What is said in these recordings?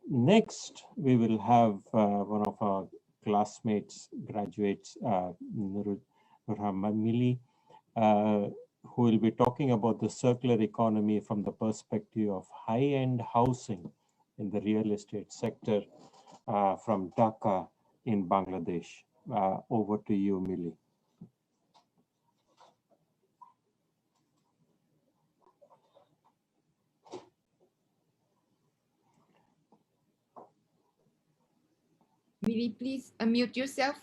Next, we will have one of our classmates, graduates, Nurhan Mili, who will be talking about the circular economy from the perspective of high-end housing in the real estate sector from Dhaka in Bangladesh. Over to you, Mili. Mili, please unmute yourself.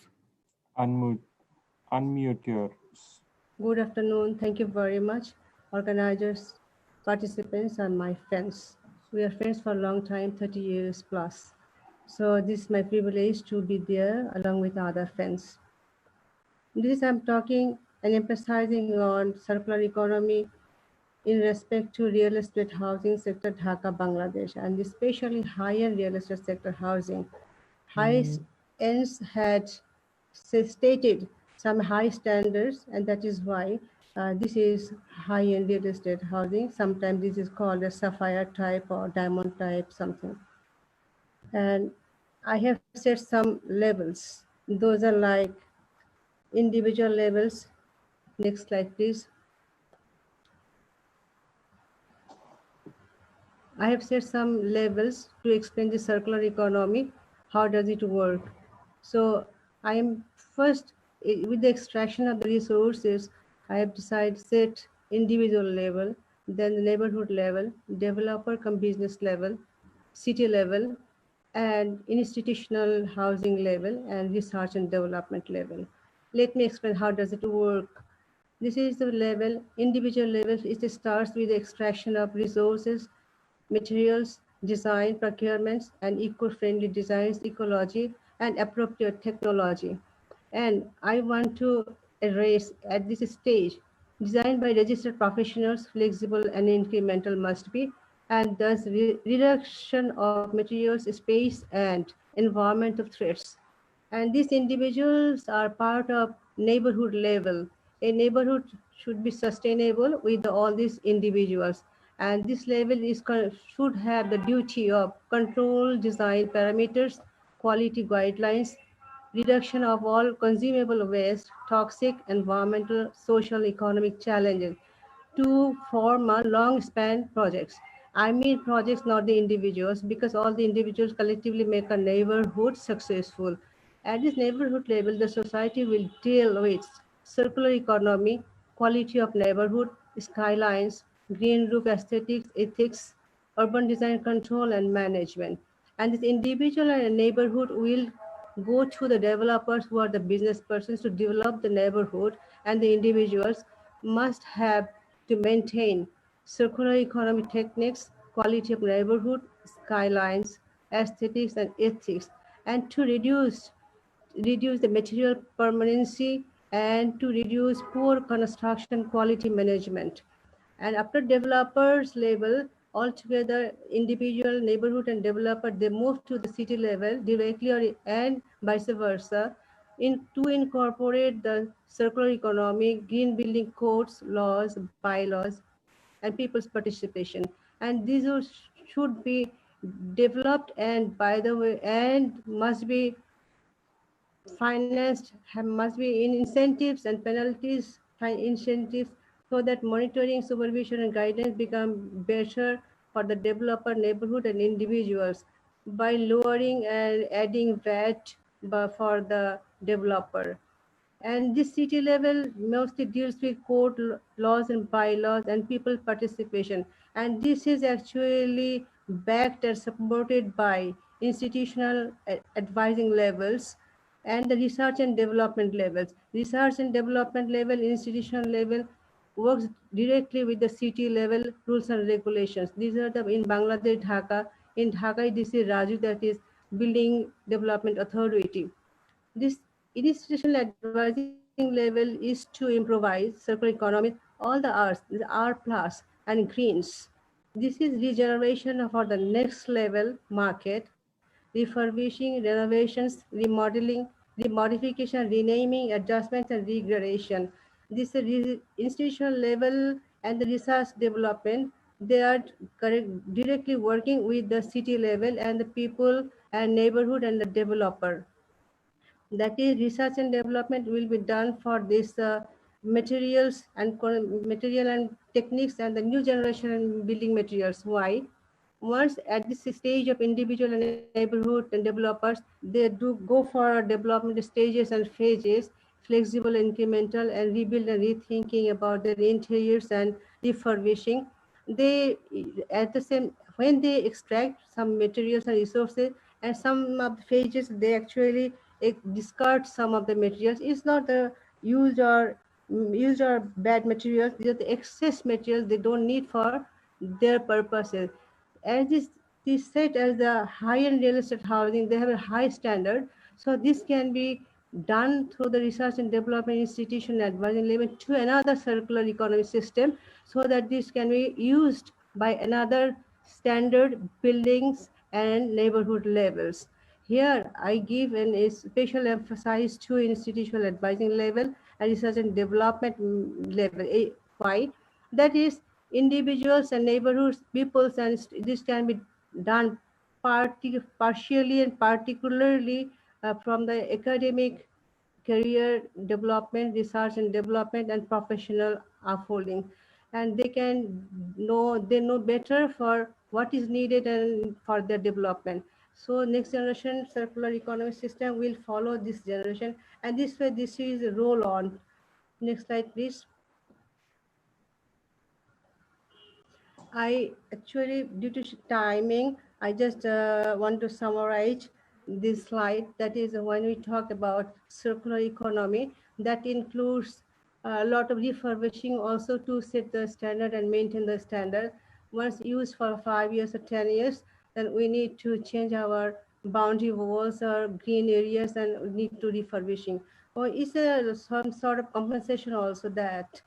Unmute your. Good afternoon. Thank you very much. Organizers, participants, and my friends. We are friends for a long time, 30 years plus. So this is my privilege to be there along with other friends. This I'm talking and emphasizing on circular economy in respect to real estate housing sector Dhaka, Bangladesh, and especially high-end real estate sector housing. High ends had stated some high standards, and that is why this is high-end real estate housing. Sometimes this is called a sapphire type or diamond type something. And I have set some levels. Those are like individual levels. Next slide, please. I have set some levels to explain the circular economy. How does it work? So I am first, with the extraction of the resources, I have decided set individual level, then the neighborhood level, developer come business level, city level, and institutional housing level, and research and development level. Let me explain how does it work. This is the level, individual level. It starts with the extraction of resources, materials, design, procurements, and eco-friendly designs, ecology, and appropriate technology. And I want to erase at this stage, designed by registered professionals, flexible and incremental must be, and thus reduction of materials, space, and environmental threats. And these individuals are part of neighborhood level. A neighborhood should be sustainable with all these individuals. And this level should have the duty of control design parameters, quality guidelines, reduction of all consumable waste, toxic, environmental, social, economic challenges to form a long span projects. I mean projects, not the individuals, because all the individuals collectively make a neighborhood successful. At this neighborhood level, the society will deal with circular economy, quality of neighborhood, skylines, green roof aesthetics, ethics, urban design control and management. And this individual and neighborhood will go to the developers who are the business persons to develop the neighborhood, and the individuals must have to maintain circular economy techniques, quality of neighborhood, skylines, aesthetics and ethics, and to reduce the material permanency and to reduce poor construction quality management. And after developers level, altogether individual, neighborhood and developer, they move to the city level directly and vice versa to incorporate the circular economy, green building codes, laws, bylaws, and people's participation. And these should be developed and by the way, and must be financed, must be in incentives and penalties, incentives, so that monitoring, supervision, and guidance become better for the developer, neighborhood, and individuals by lowering and adding VAT for the developer. And this city level mostly deals with code laws and bylaws and people participation. And this is actually backed and supported by institutional advising levels and the research and development levels. Research and development level, institutional level works directly with the city level rules and regulations. These are the in Bangladesh, Dhaka. In Dhaka, this is Raju, that is Building Development Authority. This institutional advising level is to improvise circular economy, all the R's, the R plus and greens. This is regeneration for the next level market, refurbishing, renovations, remodeling, remodification, renaming, adjustments, and regradation. This is institutional level and the research development they are directly working with the city level and the people and neighborhood and the developer. That is, research and development will be done for this material and techniques and the new generation and building materials. Why? Once at this stage of individual and neighborhood and developers, they do go for development stages and phases, flexible, incremental, and rebuild and rethinking about their interiors and refurbishing. They at the same when they extract some materials and resources, and some of the phases they actually discard some of the materials. It's not the used or used or bad materials. These are the excess materials they don't need for their purposes. As this set as the high-end real estate housing, they have a high standard. So this can be done through the research and development institution advising level to another circular economy system, so that this can be used by another standard buildings and neighborhood levels. Here, I give a special emphasis to institutional advising level and research and development level. Why? That is, individuals and neighborhoods, peoples, and this can be done partially and particularly from the academic career development, research and development, and professional unfolding. And they know better for what is needed and for their development. So next generation circular economy system will follow this generation, and this way this is a roll on. Next slide, please. I actually, due to timing, I just want to summarize this slide. That is, when we talk about circular economy, that includes a lot of refurbishing also to set the standard and maintain the standard. Once used for 5 years or 10 years, then we need to change our boundary walls or green areas and we need to refurbishing. Or is there some sort of compensation also that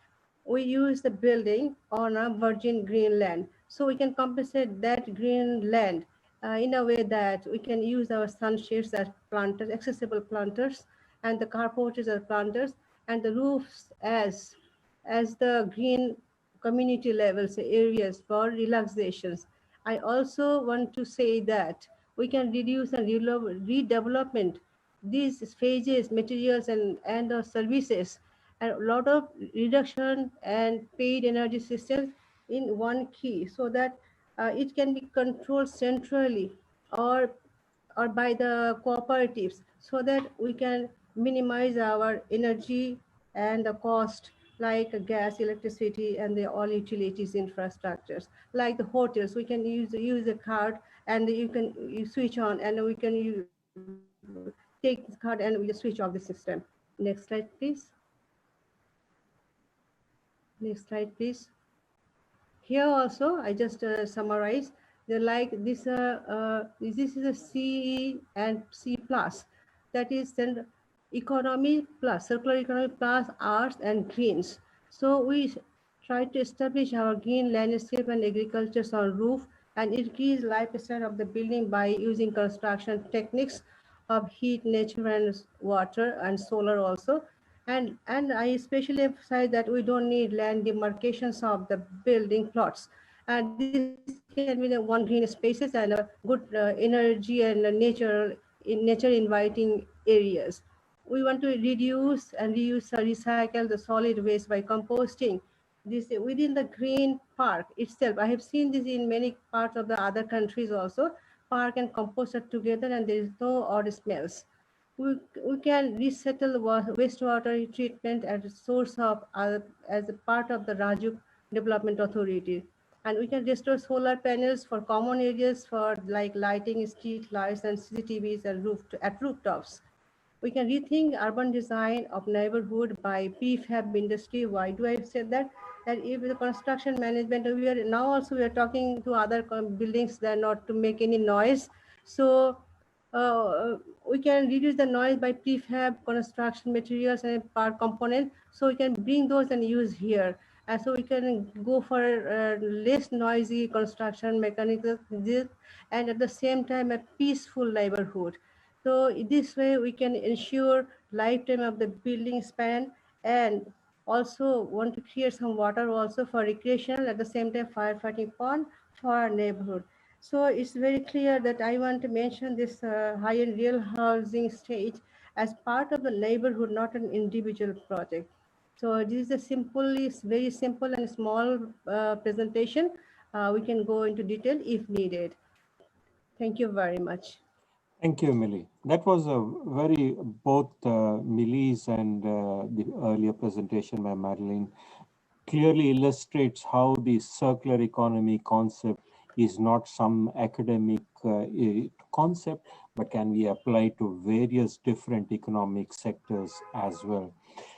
we use the building on a virgin green land, so we can compensate that green land in a way that we can use our sunshades as planters, accessible planters, and the carporches as planters, and the roofs as the green community levels areas for relaxations. I also want to say that we can reduce and redevelopment these phases, materials, and services, and a lot of reduction and paid energy systems in one key, so that it can be controlled centrally or by the cooperatives, so that we can minimize our energy and the cost, like gas, electricity, and the all utilities infrastructures. Like the hotels, we can use a card, and you switch on, and we can take this card and we just switch off the system. Next slide, please. Next slide, please. Here also, I just summarize. They like this. This is a CE and C plus. That is then economy plus, circular economy plus arts and greens. So we try to establish our green landscape and agriculture on roof and increase lifespan of the building by using construction techniques of heat, nature, and water, and solar also. And I especially emphasize that we don't need land demarcations of the building plots. And this can be the one green spaces and a good energy and nature inviting areas. We want to reduce and reuse or recycle the solid waste by composting this within the green park itself. I have seen this in many parts of the other countries also. Park and compost are together and there is no odd smells. We can resettle wastewater treatment as a source of as a part of the Rajuk Development Authority. And we can restore solar panels for common areas for like lighting, street lights, and CCTVs and at rooftops. We can rethink urban design of neighborhood by prefab industry. Why do I say that? That if the construction management, we are talking to other buildings that not to make any noise. So we can reduce the noise by prefab construction materials and part component. So we can bring those and use here. And so we can go for less noisy construction mechanisms and at the same time a peaceful neighborhood. So this way we can ensure lifetime of the building span and also want to create some water also for recreational, at the same time firefighting pond for our neighborhood. So it's very clear that I want to mention this high-end real housing stage as part of the neighborhood, not an individual project. So this is a simply, very simple and small presentation. We can go into detail if needed. Thank you very much. Thank you, Millie. That was a very, both Millie's and the earlier presentation by Madeline clearly illustrates how the circular economy concept is not some academic concept, but can be applied to various different economic sectors as well.